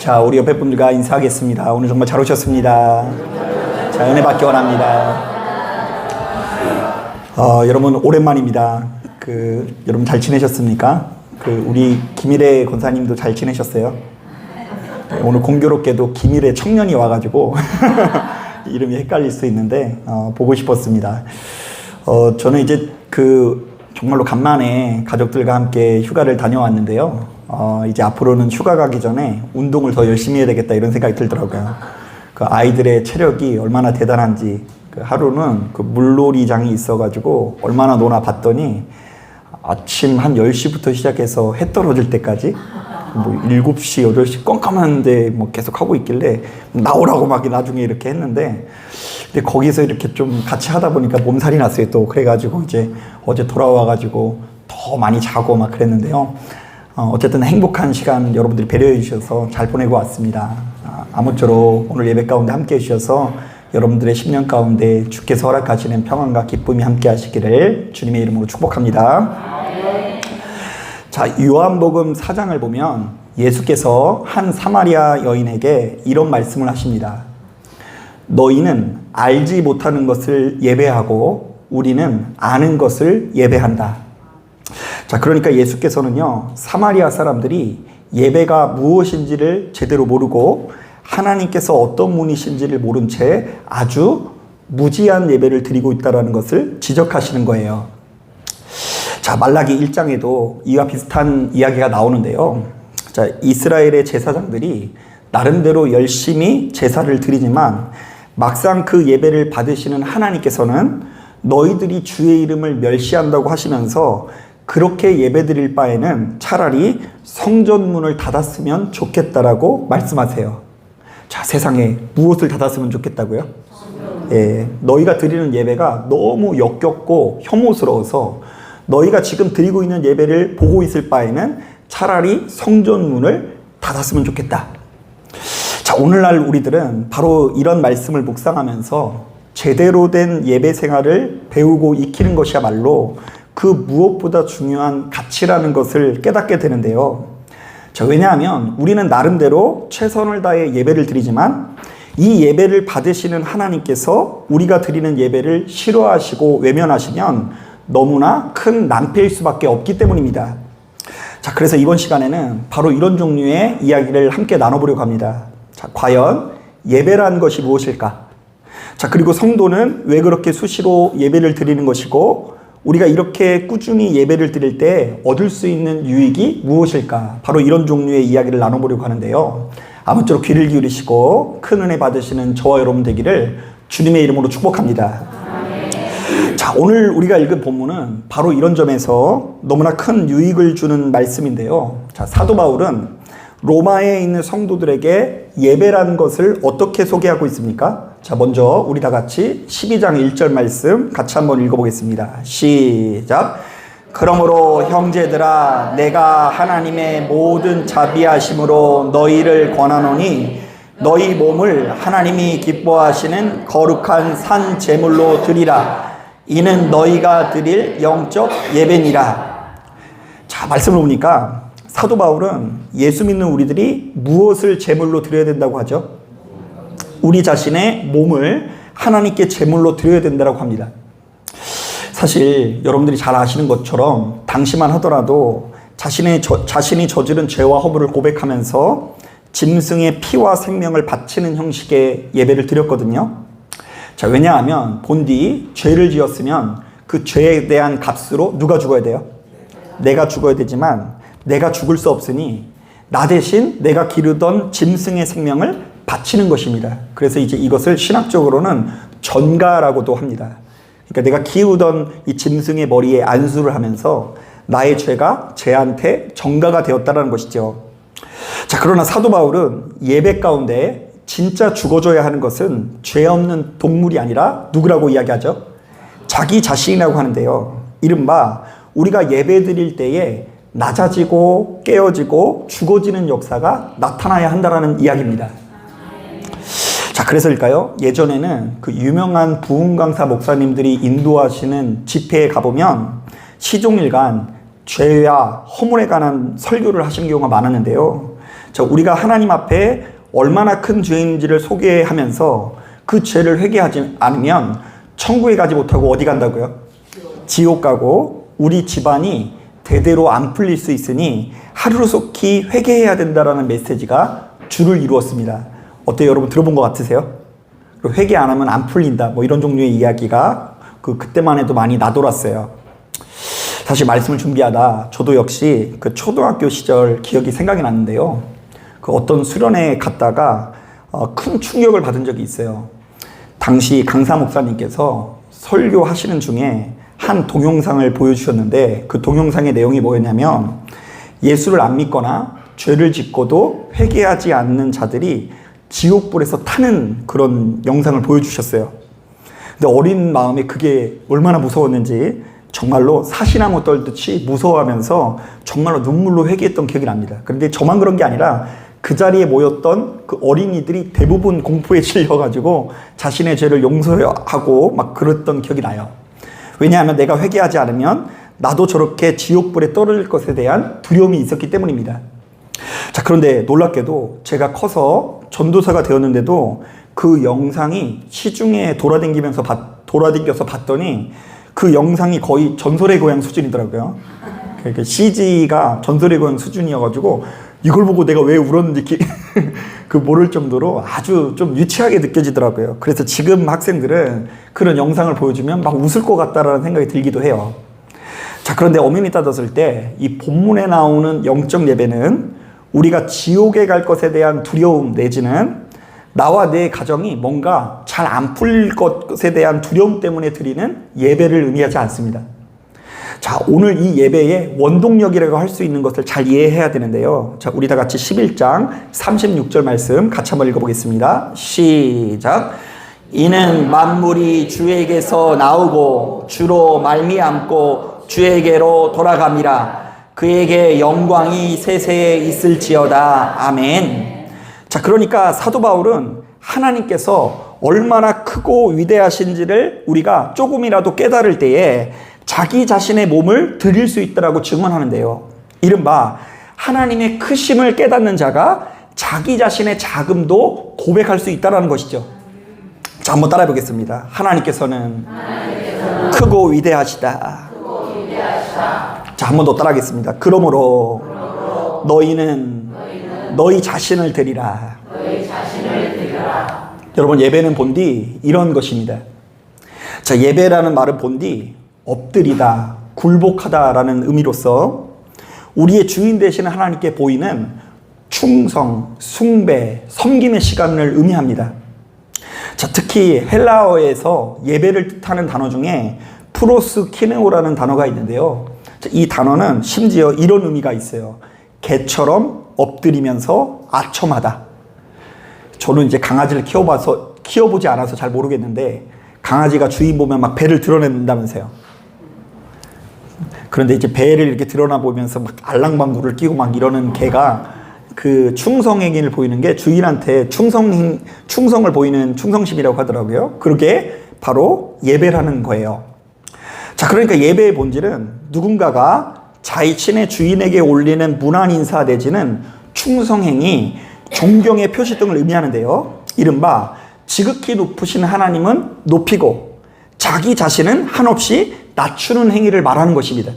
자, 우리 옆에 분들과 인사하겠습니다. 오늘 정말 잘 오셨습니다. 자, 은혜 받기 원합니다. 여러분 오랜만입니다. 여러분 잘 지내셨습니까? 우리 김일애 권사님도 잘 지내셨어요? 오늘 공교롭게도 김일애 청년이 와가지고 이름이 헷갈릴 수 있는데 보고 싶었습니다. 저는 이제 정말로 간만에 가족들과 함께 휴가를 다녀왔는데요. 이제 앞으로는 휴가 가기 전에 운동을 더 열심히 해야 되겠다 이런 생각이 들더라고요. 아이들의 체력이 얼마나 대단한지 하루는 물놀이장이 있어가지고 얼마나 노나 봤더니 아침 한 10시부터 시작해서 해 떨어질 때까지 7시, 8시 껌껌한데 계속 하고 있길래 나오라고 막 나중에 이렇게 했는데 근데 거기서 이렇게 좀 같이 하다 보니까 몸살이 났어요. 또 그래가지고 이제 어제 돌아와가지고 더 많이 자고 막 그랬는데요. 어쨌든 행복한 시간 여러분들이 배려해 주셔서 잘 보내고 왔습니다. 아무쪼록 오늘 예배 가운데 함께 해주셔서 여러분들의 10년 가운데 주께서 허락하시는 평안과 기쁨이 함께 하시기를 주님의 이름으로 축복합니다. 자, 요한복음 4장을 보면 예수께서 한 사마리아 여인에게 이런 말씀을 하십니다. 너희는 알지 못하는 것을 예배하고 우리는 아는 것을 예배한다. 자, 그러니까 예수께서는요, 사마리아 사람들이 예배가 무엇인지를 제대로 모르고 하나님께서 어떤 분이신지를 모른 채 아주 무지한 예배를 드리고 있다는 것을 지적하시는 거예요. 자, 말라기 1장에도 이와 비슷한 이야기가 나오는데요. 자, 이스라엘의 제사장들이 나름대로 열심히 제사를 드리지만 막상 그 예배를 받으시는 하나님께서는 너희들이 주의 이름을 멸시한다고 하시면서 그렇게 예배드릴 바에는 차라리 성전문을 닫았으면 좋겠다라고 말씀하세요. 자, 세상에 무엇을 닫았으면 좋겠다고요? 예, 너희가 드리는 예배가 너무 역겹고 혐오스러워서 너희가 지금 드리고 있는 예배를 보고 있을 바에는 차라리 성전문을 닫았으면 좋겠다. 자, 오늘날 우리들은 바로 이런 말씀을 묵상하면서 제대로 된 예배 생활을 배우고 익히는 것이야말로 그 무엇보다 중요한 가치라는 것을 깨닫게 되는데요. 자, 왜냐하면 우리는 나름대로 최선을 다해 예배를 드리지만 이 예배를 받으시는 하나님께서 우리가 드리는 예배를 싫어하시고 외면하시면 너무나 큰 낭패일 수밖에 없기 때문입니다. 자, 그래서 이번 시간에는 바로 이런 종류의 이야기를 함께 나눠보려고 합니다. 자, 과연 예배란 것이 무엇일까? 자, 그리고 성도는 왜 그렇게 수시로 예배를 드리는 것이고 우리가 이렇게 꾸준히 예배를 드릴 때 얻을 수 있는 유익이 무엇일까? 바로 이런 종류의 이야기를 나눠보려고 하는데요. 아무쪼록 귀를 기울이시고 큰 은혜 받으시는 저와 여러분 되기를 주님의 이름으로 축복합니다. 자, 오늘 우리가 읽은 본문은 바로 이런 점에서 너무나 큰 유익을 주는 말씀인데요. 자, 사도 바울은 로마에 있는 성도들에게 예배라는 것을 어떻게 소개하고 있습니까? 자, 먼저 우리 다 같이 12장 1절 말씀 같이 한번 읽어보겠습니다. 시작. 그러므로 형제들아, 내가 하나님의 모든 자비하심으로 너희를 권하노니 너희 몸을 하나님이 기뻐하시는 거룩한 산 제물로 드리라. 이는 너희가 드릴 영적 예배니라. 자, 말씀을 보니까 사도 바울은 예수 믿는 우리들이 무엇을 제물로 드려야 된다고 하죠? 우리 자신의 몸을 하나님께 제물로 드려야 된다고 합니다. 사실 여러분들이 잘 아시는 것처럼 당시만 하더라도 자신이 저지른 죄와 허물을 고백하면서 짐승의 피와 생명을 바치는 형식의 예배를 드렸거든요. 자, 왜냐하면 본디 죄를 지었으면 그 죄에 대한 값으로 누가 죽어야 돼요? 내가 죽어야 되지만 내가 죽을 수 없으니 나 대신 내가 기르던 짐승의 생명을 바치는 것입니다. 그래서 이제 이것을 신학적으로는 전가라고도 합니다. 그러니까 내가 키우던 이 짐승의 머리에 안수를 하면서 나의 죄가 쟤한테 전가가 되었다는 것이죠. 자, 그러나 사도 바울은 예배 가운데 진짜 죽어줘야 하는 것은 죄 없는 동물이 아니라 누구라고 이야기하죠? 자기 자신이라고 하는데요. 이른바 우리가 예배 드릴 때에 낮아지고 깨어지고 죽어지는 역사가 나타나야 한다는 이야기입니다. 자, 그래서일까요? 예전에는 그 유명한 부흥 강사 목사님들이 인도하시는 집회에 가보면 시종일관 죄와 허물에 관한 설교를 하시는 경우가 많았는데요. 자, 우리가 하나님 앞에 얼마나 큰 죄인지를 소개하면서 그 죄를 회개하지 않으면 천국에 가지 못하고 어디 간다고요? 지옥 가고 우리 집안이 대대로 안 풀릴 수 있으니 하루속히 회개해야 된다라는 메시지가 주를 이루었습니다. 어때요? 여러분 들어본 것 같으세요? 회개 안 하면 안 풀린다. 뭐 이런 종류의 이야기가 그때만 해도 많이 나돌았어요. 사실 말씀을 준비하다 저도 역시 그 초등학교 시절 기억이 생각이 났는데요. 그 어떤 수련회에 갔다가 큰 충격을 받은 적이 있어요. 당시 강사 목사님께서 설교하시는 중에 한 동영상을 보여주셨는데 그 동영상의 내용이 뭐였냐면 예수를 안 믿거나 죄를 짓고도 회개하지 않는 자들이 지옥불에서 타는 그런 영상을 보여주셨어요. 근데 어린 마음에 그게 얼마나 무서웠는지 정말로 사시나무 떨듯이 무서워하면서 정말로 눈물로 회개했던 기억이 납니다. 그런데 저만 그런 게 아니라 그 자리에 모였던 그 어린이들이 대부분 공포에 질려가지고 자신의 죄를 용서하고 막 그랬던 기억이 나요. 왜냐하면 내가 회개하지 않으면 나도 저렇게 지옥불에 떨어질 것에 대한 두려움이 있었기 때문입니다. 자, 그런데 놀랍게도 제가 커서 전도사가 되었는데도 그 영상이 시중에 돌아다녀서 봤더니 그 영상이 거의 전설의 고향 수준이더라고요. 그러니까 CG가 전설의 고향 수준이어가지고 이걸 보고 내가 왜 울었는지 그 모를 정도로 아주 좀 유치하게 느껴지더라고요. 그래서 지금 학생들은 그런 영상을 보여주면 막 웃을 것 같다라는 생각이 들기도 해요. 자, 그런데 엄연히 따졌을 때 이 본문에 나오는 영적 예배는 우리가 지옥에 갈 것에 대한 두려움 내지는 나와 내 가정이 뭔가 잘 안 풀릴 것에 대한 두려움 때문에 드리는 예배를 의미하지 않습니다. 자, 오늘 이 예배의 원동력이라고 할 수 있는 것을 잘 이해해야 되는데요. 자, 우리 다 같이 11장 36절 말씀 같이 한번 읽어보겠습니다. 시작. 이는 만물이 주에게서 나오고 주로 말미암고 주에게로 돌아갑니다. 그에게 영광이 세세에 있을지어다. 아멘. 자, 그러니까 사도 바울은 하나님께서 얼마나 크고 위대하신지를 우리가 조금이라도 깨달을 때에 자기 자신의 몸을 드릴 수 있다라고 증언하는데요. 이른바 하나님의 크심을 깨닫는 자가 자기 자신의 작음도 고백할 수 있다는 것이죠. 자, 한번 따라해 보겠습니다. 하나님께서는 크고 위대하시다. 자, 한 번 더 따라하겠습니다. 그러므로 너희는 너희 자신을 드리라. 여러분, 예배는 본디 이런 것입니다. 자, 예배라는 말은 본디 엎드리다, 굴복하다라는 의미로서 우리의 주인 되시는 하나님께 보이는 충성, 숭배, 섬김의 시간을 의미합니다. 자, 특히 헬라어에서 예배를 뜻하는 단어 중에 프로스키네오라는 단어가 있는데요. 자, 이 단어는 심지어 이런 의미가 있어요. 개처럼 엎드리면서 아첨하다. 저는 이제 강아지를 키워보지 않아서 잘 모르겠는데 강아지가 주인 보면 막 배를 드러낸다면서요. 그런데 이제 배를 이렇게 드러나 보면서 막 알랑방구를 끼고 막 이러는 개가 그 충성행위를 보이는 게 주인한테 충성을 보이는 충성심이라고 하더라고요. 그게 바로 예배라는 거예요. 자, 그러니까 예배의 본질은 누군가가 자신의 주인에게 올리는 문안 인사 내지는 충성행위, 존경의 표시 등을 의미하는데요. 이른바 지극히 높으신 하나님은 높이고 자기 자신은 한없이 낮추는 행위를 말하는 것입니다.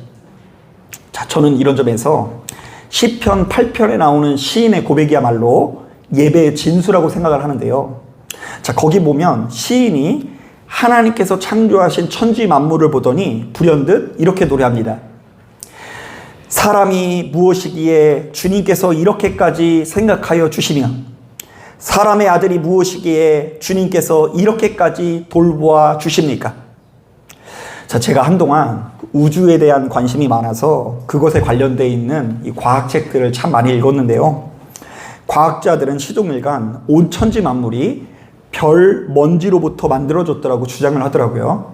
자, 저는 이런 점에서 시편 8편에 나오는 시인의 고백이야말로 예배의 진수라고 생각을 하는데요. 자, 거기 보면 시인이 하나님께서 창조하신 천지 만물을 보더니 불현듯 이렇게 노래합니다. 사람이 무엇이기에 주님께서 이렇게까지 생각하여 주시며 사람의 아들이 무엇이기에 주님께서 이렇게까지 돌보아 주십니까? 자, 제가 한동안 우주에 대한 관심이 많아서 그것에 관련되어 있는 이 과학책들을 참 많이 읽었는데요. 과학자들은 시종일관 온 천지 만물이 별 먼지로부터 만들어졌다고 주장을 하더라고요.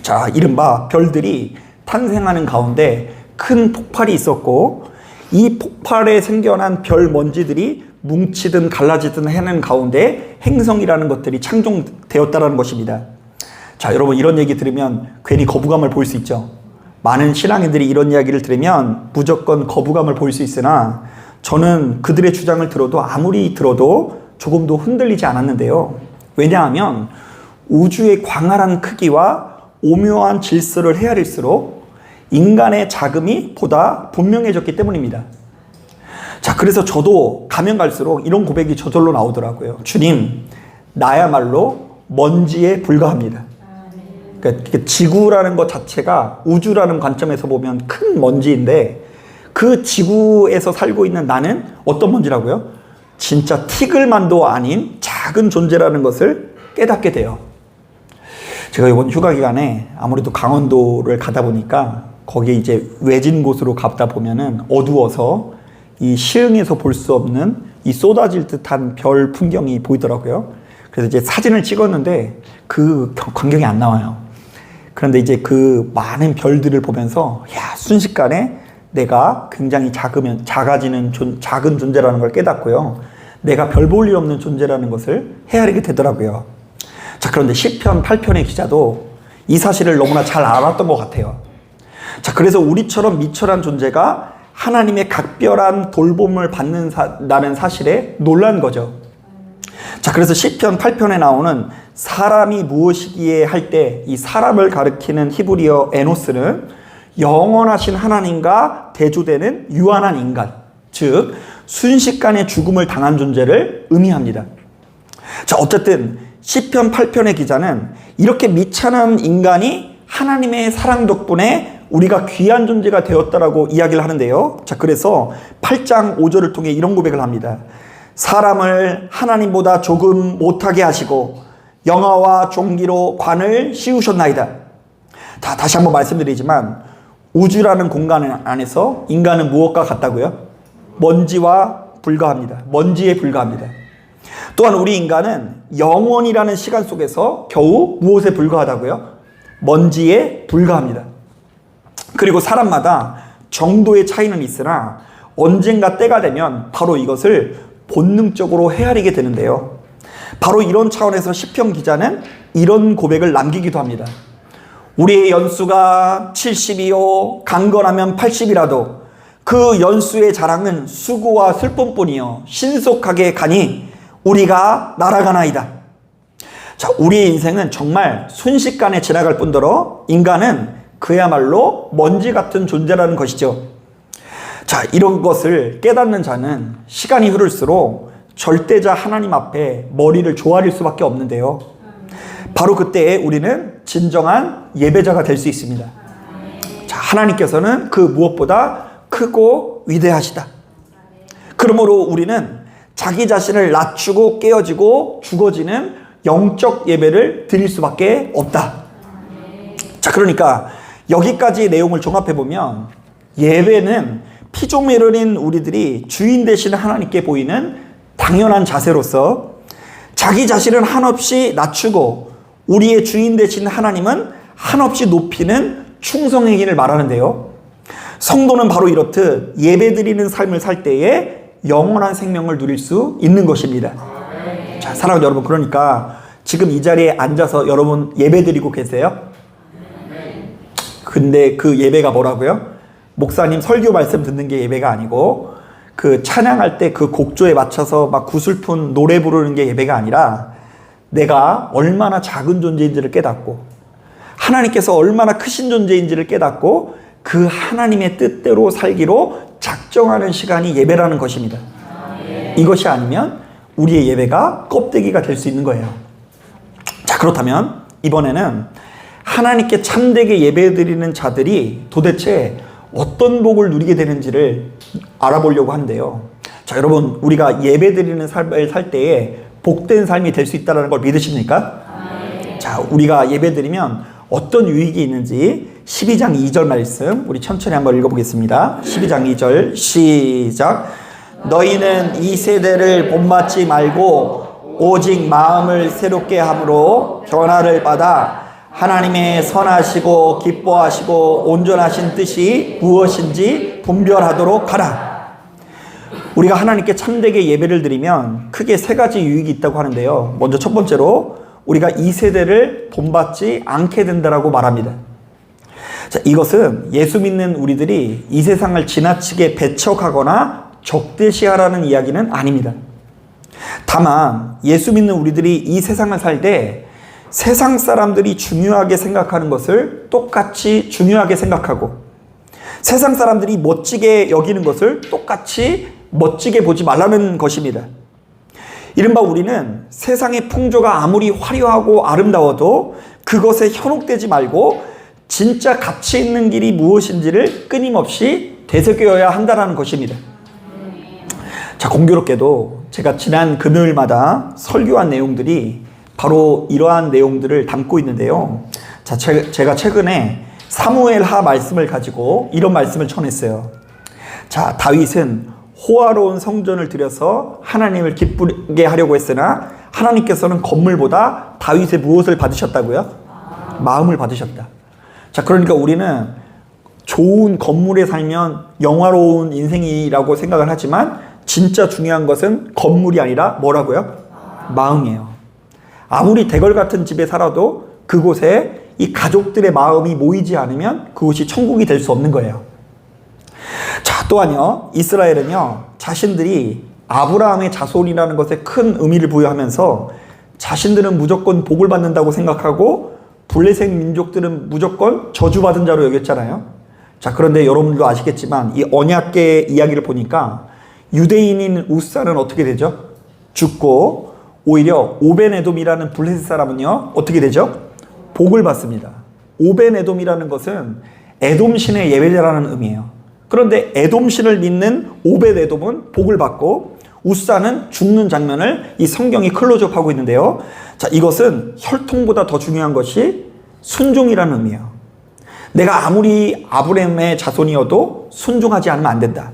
자, 이른바 별들이 탄생하는 가운데 큰 폭발이 있었고 이 폭발에 생겨난 별 먼지들이 뭉치든 갈라지든 하는 가운데 행성이라는 것들이 창조되었다는 것입니다. 자, 여러분, 이런 얘기 들으면 괜히 거부감을 보일 수 있죠. 많은 신앙인들이 이런 이야기를 들으면 무조건 거부감을 보일 수 있으나 저는 그들의 주장을 아무리 들어도 조금도 흔들리지 않았는데요. 왜냐하면 우주의 광활한 크기와 오묘한 질서를 헤아릴수록 인간의 자금이 보다 분명해졌기 때문입니다. 자, 그래서 저도 가면 갈수록 이런 고백이 저절로 나오더라고요. 주님, 나야말로 먼지에 불과합니다. 그러니까 지구라는 것 자체가 우주라는 관점에서 보면 큰 먼지인데 그 지구에서 살고 있는 나는 어떤 먼지라고요? 진짜 티글만도 아닌 작은 존재라는 것을 깨닫게 돼요. 제가 이번 휴가 기간에 아무래도 강원도를 가다 보니까 거기에 이제 외진 곳으로 가다 보면은 어두워서 이 시흥에서 볼 수 없는 이 쏟아질 듯한 별 풍경이 보이더라고요. 그래서 이제 사진을 찍었는데 그 광경이 안 나와요. 그런데 이제 그 많은 별들을 보면서 순식간에 내가 굉장히 작아지는 작은 존재라는 걸 깨닫고요. 내가 별 볼 일 없는 존재라는 것을 헤아리게 되더라고요. 자, 그런데 시편 8편의 기자도 이 사실을 너무나 잘 알았던 것 같아요. 자, 그래서 우리처럼 미천한 존재가 하나님의 각별한 돌봄을 받는다는 사실에 놀란 거죠. 자, 그래서 시편 8편에 나오는 사람이 무엇이기에 할 때 이 사람을 가리키는 히브리어 에노스는 영원하신 하나님과 대조되는 유한한 인간, 즉 순식간에 죽음을 당한 존재를 의미합니다. 자, 어쨌든 시편 8편의 기자는 이렇게 미천한 인간이 하나님의 사랑 덕분에 우리가 귀한 존재가 되었다라고 이야기를 하는데요. 자, 그래서 8장 5절을 통해 이런 고백을 합니다. 사람을 하나님보다 조금 못하게 하시고 영화와 종기로 관을 씌우셨나이다. 자, 다시 한번 말씀드리지만 우주라는 공간 안에서 인간은 무엇과 같다고요? 먼지와 불과합니다. 먼지에 불과합니다. 또한 우리 인간은 영원이라는 시간 속에서 겨우 무엇에 불과하다고요? 먼지에 불과합니다. 그리고 사람마다 정도의 차이는 있으나 언젠가 때가 되면 바로 이것을 본능적으로 헤아리게 되는데요. 바로 이런 차원에서 시편 기자는 이런 고백을 남기기도 합니다. 우리의 연수가 70이요 강건하면 80이라도 그 연수의 자랑은 수고와 슬픔뿐이요 신속하게 가니 우리가 날아가나이다. 자, 우리의 인생은 정말 순식간에 지나갈 뿐더러 인간은 그야말로 먼지 같은 존재라는 것이죠. 자, 이런 것을 깨닫는 자는 시간이 흐를수록 절대자 하나님 앞에 머리를 조아릴 수밖에 없는데요. 바로 그때에 우리는 진정한 예배자가 될 수 있습니다. 자, 하나님께서는 그 무엇보다 크고 위대하시다. 그러므로 우리는 자기 자신을 낮추고 깨어지고 죽어지는 영적 예배를 드릴 수밖에 없다. 자, 그러니까 여기까지 내용을 종합해보면 예배는 피조물 흘린 우리들이 주인 되시는 하나님께 보이는 당연한 자세로서 자기 자신을 한없이 낮추고 우리의 주인 되신 하나님은 한없이 높이는 충성의 길을 말하는데요. 성도는 바로 이렇듯 예배드리는 삶을 살 때에 영원한 생명을 누릴 수 있는 것입니다. 자, 사랑하는 여러분, 그러니까 지금 이 자리에 앉아서 여러분 예배드리고 계세요? 근데 그 예배가 뭐라고요? 목사님 설교 말씀 듣는 게 예배가 아니고 그 찬양할 때 그 곡조에 맞춰서 막 구슬픈 노래 부르는 게 예배가 아니라 내가 얼마나 작은 존재인지를 깨닫고 하나님께서 얼마나 크신 존재인지를 깨닫고 그 하나님의 뜻대로 살기로 작정하는 시간이 예배라는 것입니다. 이것이 아니면 우리의 예배가 껍데기가 될 수 있는 거예요. 자, 그렇다면 이번에는 하나님께 참되게 예배드리는 자들이 도대체 어떤 복을 누리게 되는지를 알아보려고 하는데요. 자, 여러분, 우리가 예배드리는 삶을 살 때에 복된 삶이 될 수 있다는 걸 믿으십니까? 자, 우리가 예배드리면 어떤 유익이 있는지 12장 2절 말씀 우리 천천히 한번 읽어보겠습니다. 12장 2절 시작. 너희는 이 세대를 본받지 말고 오직 마음을 새롭게 함으로 변화를 받아 하나님의 선하시고 기뻐하시고 온전하신 뜻이 무엇인지 분별하도록 하라. 우리가 하나님께 참되게 예배를 드리면 크게 세 가지 유익이 있다고 하는데요. 먼저 첫 번째로 우리가 이 세대를 본받지 않게 된다라고 말합니다. 자, 이것은 예수 믿는 우리들이 이 세상을 지나치게 배척하거나 적대시하라는 이야기는 아닙니다. 다만 예수 믿는 우리들이 이 세상을 살 때 세상 사람들이 중요하게 생각하는 것을 똑같이 중요하게 생각하고 세상 사람들이 멋지게 여기는 것을 똑같이 멋지게 보지 말라는 것입니다. 이른바 우리는 세상의 풍조가 아무리 화려하고 아름다워도 그것에 현혹되지 말고 진짜 가치 있는 길이 무엇인지를 끊임없이 되새겨야 한다는 것입니다. 자, 공교롭게도 제가 지난 금요일마다 설교한 내용들이 바로 이러한 내용들을 담고 있는데요. 자, 제가 최근에 사무엘하 말씀을 가지고 이런 말씀을 전했어요. 자, 다윗은 호화로운 성전을 들여서 하나님을 기쁘게 하려고 했으나 하나님께서는 건물보다 다윗의 무엇을 받으셨다고요? 마음을 받으셨다. 자, 그러니까 우리는 좋은 건물에 살면 영화로운 인생이라고 생각을 하지만 진짜 중요한 것은 건물이 아니라 뭐라고요? 마음이에요. 아무리 대궐 같은 집에 살아도 그곳에 이 가족들의 마음이 모이지 않으면 그곳이 천국이 될 수 없는 거예요. 자, 또한요, 이스라엘은요, 자신들이 아브라함의 자손이라는 것에 큰 의미를 부여하면서 자신들은 무조건 복을 받는다고 생각하고 블레셋 민족들은 무조건 저주받은 자로 여겼잖아요. 자, 그런데 여러분들도 아시겠지만 이 언약궤의 이야기를 보니까 유대인인 우사는 어떻게 되죠? 죽고 오히려 오벤에돔이라는 블레셋 사람은요, 어떻게 되죠? 복을 받습니다. 오벤에돔이라는 것은 에돔 신의 예배자라는 의미예요. 그런데 에돔 신을 믿는 오벤에돔은 복을 받고 우사는 죽는 장면을 이 성경이 클로즈업하고 있는데요. 자, 이것은 혈통보다 더 중요한 것이 순종이라는 의미예요. 내가 아무리 아브라함의 자손이어도 순종하지 않으면 안 된다.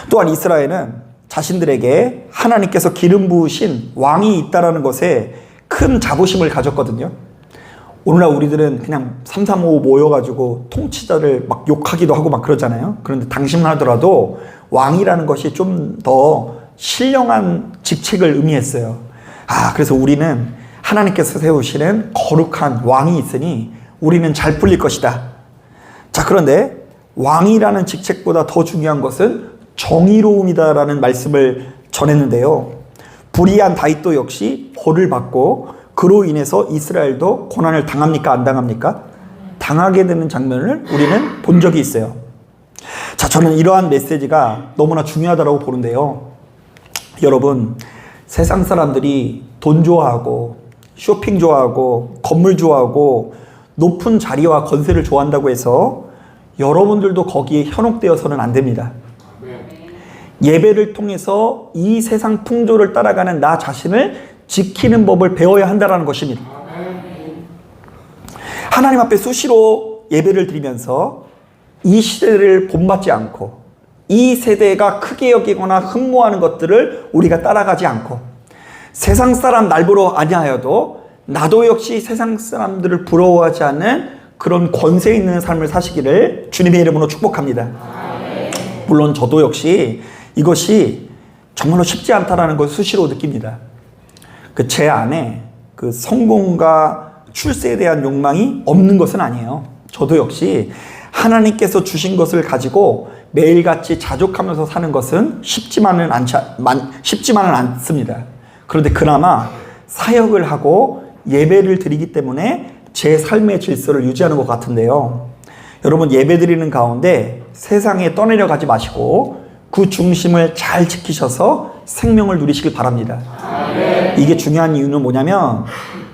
또한 이스라엘은 자신들에게 하나님께서 기름 부으신 왕이 있다는 것에 큰 자부심을 가졌거든요. 오늘날 우리들은 그냥 335 모여가지고 통치자를 막 욕하기도 하고 막 그러잖아요. 그런데 당시만 하더라도 왕이라는 것이 좀 더 신령한 직책을 의미했어요. 그래서 우리는 하나님께서 세우시는 거룩한 왕이 있으니 우리는 잘 풀릴 것이다. 자, 그런데 왕이라는 직책보다 더 중요한 것은 정의로움이다라는 말씀을 전했는데요. 불의한 다윗도 역시 벌을 받고 그로 인해서 이스라엘도 고난을 당합니까? 안 당합니까? 당하게 되는 장면을 우리는 본 적이 있어요. 자, 저는 이러한 메시지가 너무나 중요하다고 보는데요. 여러분, 세상 사람들이 돈 좋아하고 쇼핑 좋아하고 건물 좋아하고 높은 자리와 권세를 좋아한다고 해서 여러분들도 거기에 현혹되어서는 안 됩니다. 예배를 통해서 이 세상 풍조를 따라가는 나 자신을 지키는 법을 배워야 한다는 것입니다. 하나님 앞에 수시로 예배를 드리면서 이 시대를 본받지 않고 이 세대가 크게 여기거나 흠모하는 것들을 우리가 따라가지 않고 세상 사람 날보러 아니하여도 나도 역시 세상 사람들을 부러워하지 않는 그런 권세 있는 삶을 사시기를 주님의 이름으로 축복합니다. 물론 저도 역시 이것이 정말로 쉽지 않다라는 것을 수시로 느낍니다. 제 안에 그 성공과 출세에 대한 욕망이 없는 것은 아니에요. 저도 역시 하나님께서 주신 것을 가지고 매일같이 자족하면서 사는 것은 쉽지만은 않습니다. 그런데 그나마 사역을 하고 예배를 드리기 때문에 제 삶의 질서를 유지하는 것 같은데요. 여러분, 예배 드리는 가운데 세상에 떠내려가지 마시고 그 중심을 잘 지키셔서 생명을 누리시길 바랍니다. 이게 중요한 이유는 뭐냐면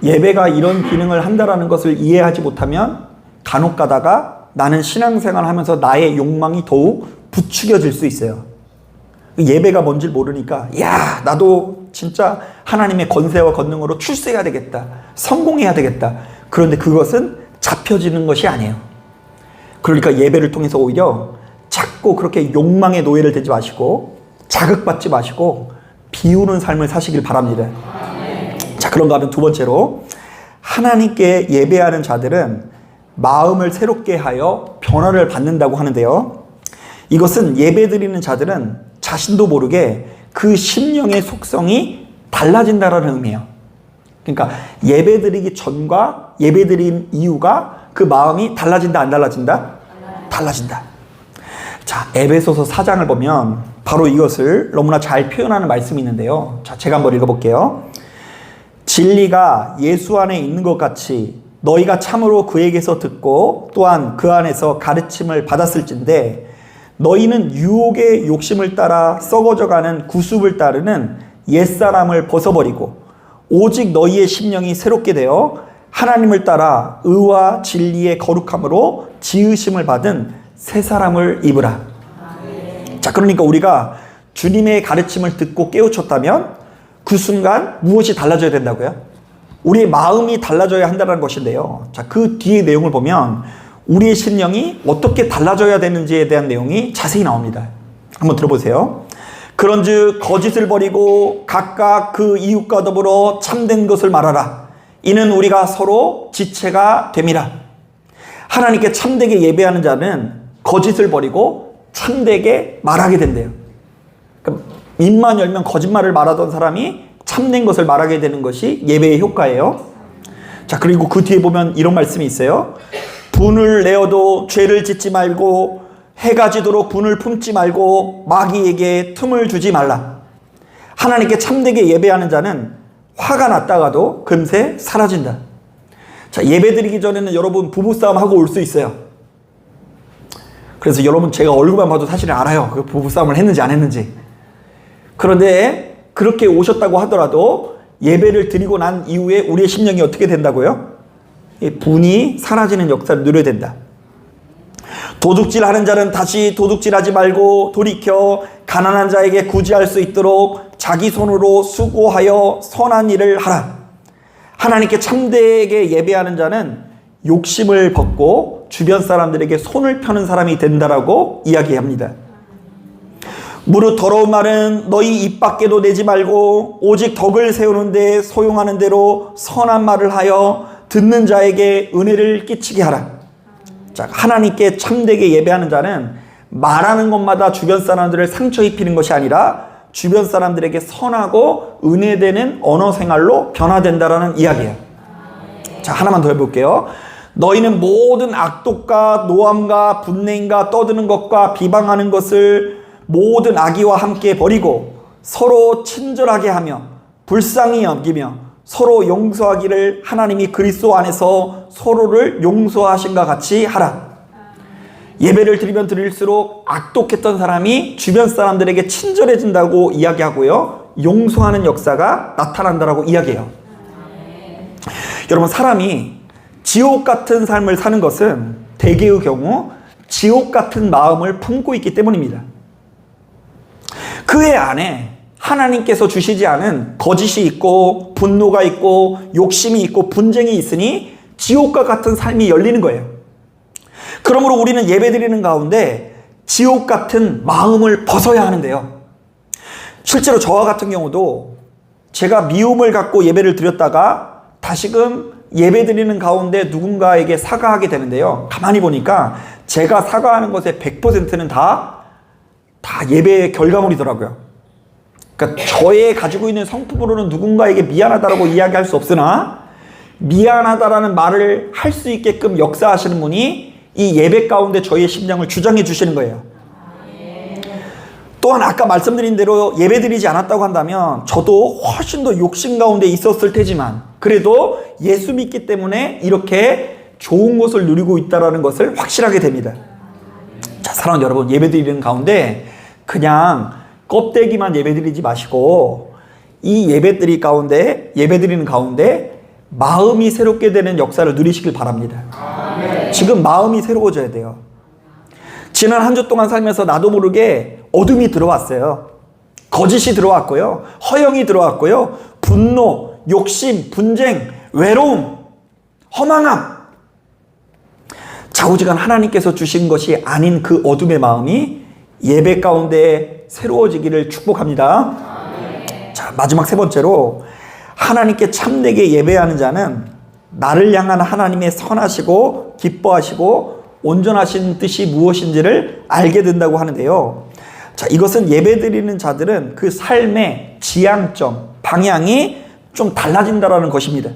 예배가 이런 기능을 한다는 것을 이해하지 못하면 간혹 가다가 나는 신앙생활을 하면서 나의 욕망이 더욱 부추겨질 수 있어요. 예배가 뭔지 모르니까 나도 진짜 하나님의 권세와 권능으로 출세해야 되겠다. 성공해야 되겠다. 그런데 그것은 잡혀지는 것이 아니에요. 그러니까 예배를 통해서 오히려 자꾸 그렇게 욕망의 노예를 되지 마시고 자극받지 마시고 비우는 삶을 사시길 바랍니다. 자, 그런가 하면 두 번째로 하나님께 예배하는 자들은 마음을 새롭게 하여 변화를 받는다고 하는데요. 이것은 예배드리는 자들은 자신도 모르게 그 심령의 속성이 달라진다라는 의미예요. 그러니까 예배드리기 전과 예배드린 이유가 그 마음이 달라진다, 안 달라진다? 달라진다. 자, 에베소서 4장을 보면 바로 이것을 너무나 잘 표현하는 말씀이 있는데요. 자, 제가 한번 읽어볼게요. 진리가 예수 안에 있는 것 같이 너희가 참으로 그에게서 듣고 또한 그 안에서 가르침을 받았을진데 너희는 유혹의 욕심을 따라 썩어져가는 구습을 따르는 옛사람을 벗어버리고 오직 너희의 심령이 새롭게 되어 하나님을 따라 의와 진리의 거룩함으로 지으심을 받은 새 사람을 입으라. 자, 그러니까 우리가 주님의 가르침을 듣고 깨우쳤다면 그 순간 무엇이 달라져야 된다고요? 우리의 마음이 달라져야 한다는 것인데요. 자, 그 뒤의 내용을 보면 우리의 심령이 어떻게 달라져야 되는지에 대한 내용이 자세히 나옵니다. 한번 들어보세요. 그런즉 거짓을 버리고 각각 그 이웃과 더불어 참된 것을 말하라. 이는 우리가 서로 지체가 됨이라. 하나님께 참되게 예배하는 자는 거짓을 버리고 참되게 말하게 된대요. 그러니까 입만 열면 거짓말을 말하던 사람이 참된 것을 말하게 되는 것이 예배의 효과예요. 자, 그리고 그 뒤에 보면 이런 말씀이 있어요. 분을 내어도 죄를 짓지 말고 해가 지도록 분을 품지 말고 마귀에게 틈을 주지 말라. 하나님께 참되게 예배하는 자는 화가 났다가도 금세 사라진다. 자, 예배 드리기 전에는 여러분 부부싸움 하고 올 수 있어요. 그래서 여러분 제가 얼굴만 봐도 사실은 알아요. 그 부부싸움을 했는지 안 했는지. 그런데 그렇게 오셨다고 하더라도 예배를 드리고 난 이후에 우리의 심령이 어떻게 된다고요? 분이 사라지는 역사를 누려야 된다. 도둑질 하는 자는 다시 도둑질하지 말고 돌이켜 가난한 자에게 구제할 수 있도록 자기 손으로 수고하여 선한 일을 하라. 하나님께 참되게 예배하는 자는 욕심을 벗고 주변 사람들에게 손을 펴는 사람이 된다라고 이야기합니다. 무릇 더러운 말은 너희 입 밖에도 내지 말고 오직 덕을 세우는 데 소용하는 대로 선한 말을 하여 듣는 자에게 은혜를 끼치게 하라. 자, 하나님께 참되게 예배하는 자는 말하는 것마다 주변 사람들을 상처 입히는 것이 아니라 주변 사람들에게 선하고 은혜되는 언어 생활로 변화된다라는 이야기예요. 자, 하나만 더 해볼게요. 너희는 모든 악독과 노함과 분냉과 떠드는 것과 비방하는 것을 모든 악의와 함께 버리고 서로 친절하게 하며 불쌍히 여기며 서로 용서하기를 하나님이 그리스도 안에서 서로를 용서하신과 같이 하라. 예배를 드리면 드릴수록 악독했던 사람이 주변 사람들에게 친절해진다고 이야기하고요. 용서하는 역사가 나타난다라고 이야기해요. 여러분, 사람이 지옥 같은 삶을 사는 것은 대개의 경우 지옥 같은 마음을 품고 있기 때문입니다. 그의 안에 하나님께서 주시지 않은 거짓이 있고 분노가 있고 욕심이 있고 분쟁이 있으니 지옥과 같은 삶이 열리는 거예요. 그러므로 우리는 예배드리는 가운데 지옥 같은 마음을 벗어야 하는데요. 실제로 저와 같은 경우도 제가 미움을 갖고 예배를 드렸다가 다시금 예배드리는 가운데 누군가에게 사과하게 되는데요. 가만히 보니까 제가 사과하는 것의 100%는 다 예배의 결과물이더라고요. 그러니까 저의 가지고 있는 성품으로는 누군가에게 미안하다라고 이야기할 수 없으나 미안하다라는 말을 할 수 있게끔 역사하시는 분이 이 예배 가운데 저희의 심령을 주장해 주시는 거예요. 또한 아까 말씀드린 대로 예배드리지 않았다고 한다면 저도 훨씬 더 욕심 가운데 있었을 테지만 그래도 예수 믿기 때문에 이렇게 좋은 것을 누리고 있다는 것을 확실하게 됩니다. 자, 사랑하는 여러분, 예배드리는 가운데 그냥 껍데기만 예배드리지 마시고 이 예배드리는 가운데 마음이 새롭게 되는 역사를 누리시길 바랍니다. 지금 마음이 새로워져야 돼요. 지난 한 주 동안 살면서 나도 모르게 어둠이 들어왔어요. 거짓이 들어왔고요. 허영이 들어왔고요. 분노, 욕심, 분쟁, 외로움, 허망함. 좌우지간 하나님께서 주신 것이 아닌 그 어둠의 마음이 예배 가운데 새로워지기를 축복합니다. 자, 마지막 세 번째로 하나님께 참되게 예배하는 자는 나를 향한 하나님의 선하시고 기뻐하시고 온전하신 뜻이 무엇인지를 알게 된다고 하는데요. 자, 이것은 예배드리는 자들은 그 삶의 지향점, 방향이 좀 달라진다라는 것입니다.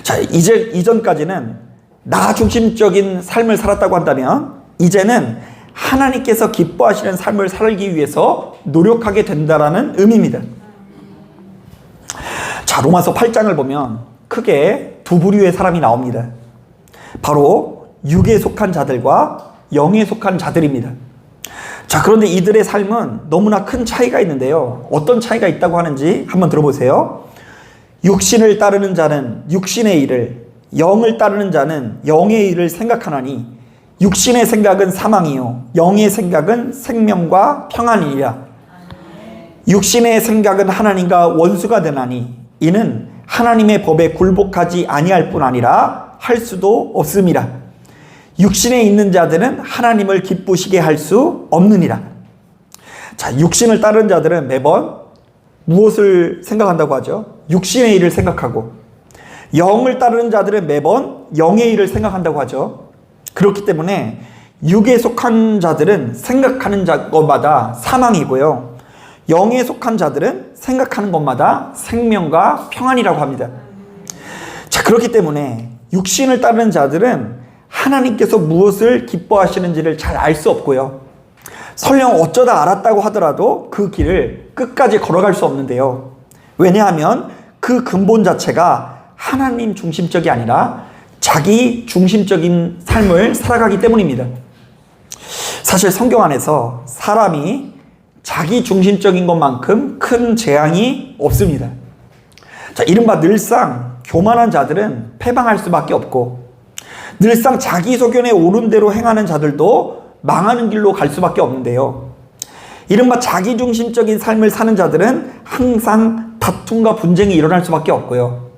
자, 이전까지는 나 중심적인 삶을 살았다고 한다면 이제는 하나님께서 기뻐하시는 삶을 살기 위해서 노력하게 된다라는 의미입니다. 자, 로마서 8장을 보면 크게 두 부류의 사람이 나옵니다. 바로 육에 속한 자들과 영에 속한 자들입니다. 자, 그런데 이들의 삶은 너무나 큰 차이가 있는데요. 어떤 차이가 있다고 하는지 한번 들어보세요. 육신을 따르는 자는 육신의 일을, 영을 따르는 자는 영의 일을 생각하나니 육신의 생각은 사망이요 영의 생각은 생명과 평안이니라. 육신의 생각은 하나님과 원수가 되나니 이는 하나님의 법에 굴복하지 아니할 뿐 아니라 할 수도 없음이라. 육신에 있는 자들은 하나님을 기쁘시게 할 수 없느니라. 자, 육신을 따르는 자들은 매번 무엇을 생각한다고 하죠? 육신의 일을 생각하고, 영을 따르는 자들은 매번 영의 일을 생각한다고 하죠. 그렇기 때문에 육에 속한 자들은 생각하는 것마다 사망이고요, 영에 속한 자들은 생각하는 것마다 생명과 평안이라고 합니다. 자, 그렇기 때문에 육신을 따르는 자들은 하나님께서 무엇을 기뻐하시는지를 잘 알 수 없고요, 설령 어쩌다 알았다고 하더라도 그 길을 끝까지 걸어갈 수 없는데요. 왜냐하면 그 근본 자체가 하나님 중심적이 아니라 자기 중심적인 삶을 살아가기 때문입니다. 사실 성경 안에서 사람이 자기 중심적인 것만큼 큰 재앙이 없습니다. 자, 이른바 늘상 교만한 자들은 패망할 수밖에 없고, 늘상 자기 소견에 오른 대로 행하는 자들도 망하는 길로 갈 수밖에 없는데요. 이른바 자기중심적인 삶을 사는 자들은 항상 다툼과 분쟁이 일어날 수밖에 없고요,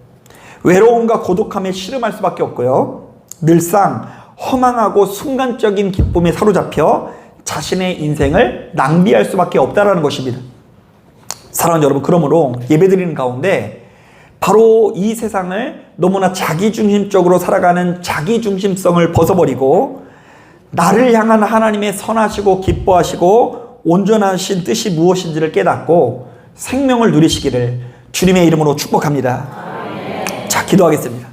외로움과 고독함에 씨름할 수밖에 없고요, 늘상 허망하고 순간적인 기쁨에 사로잡혀 자신의 인생을 낭비할 수밖에 없다는 것입니다. 사랑하는 여러분, 그러므로 예배드리는 가운데 바로 이 세상을 너무나 자기중심적으로 살아가는 자기중심성을 벗어버리고 나를 향한 하나님의 선하시고 기뻐하시고 온전하신 뜻이 무엇인지를 깨닫고 생명을 누리시기를 주님의 이름으로 축복합니다. 자, 기도하겠습니다.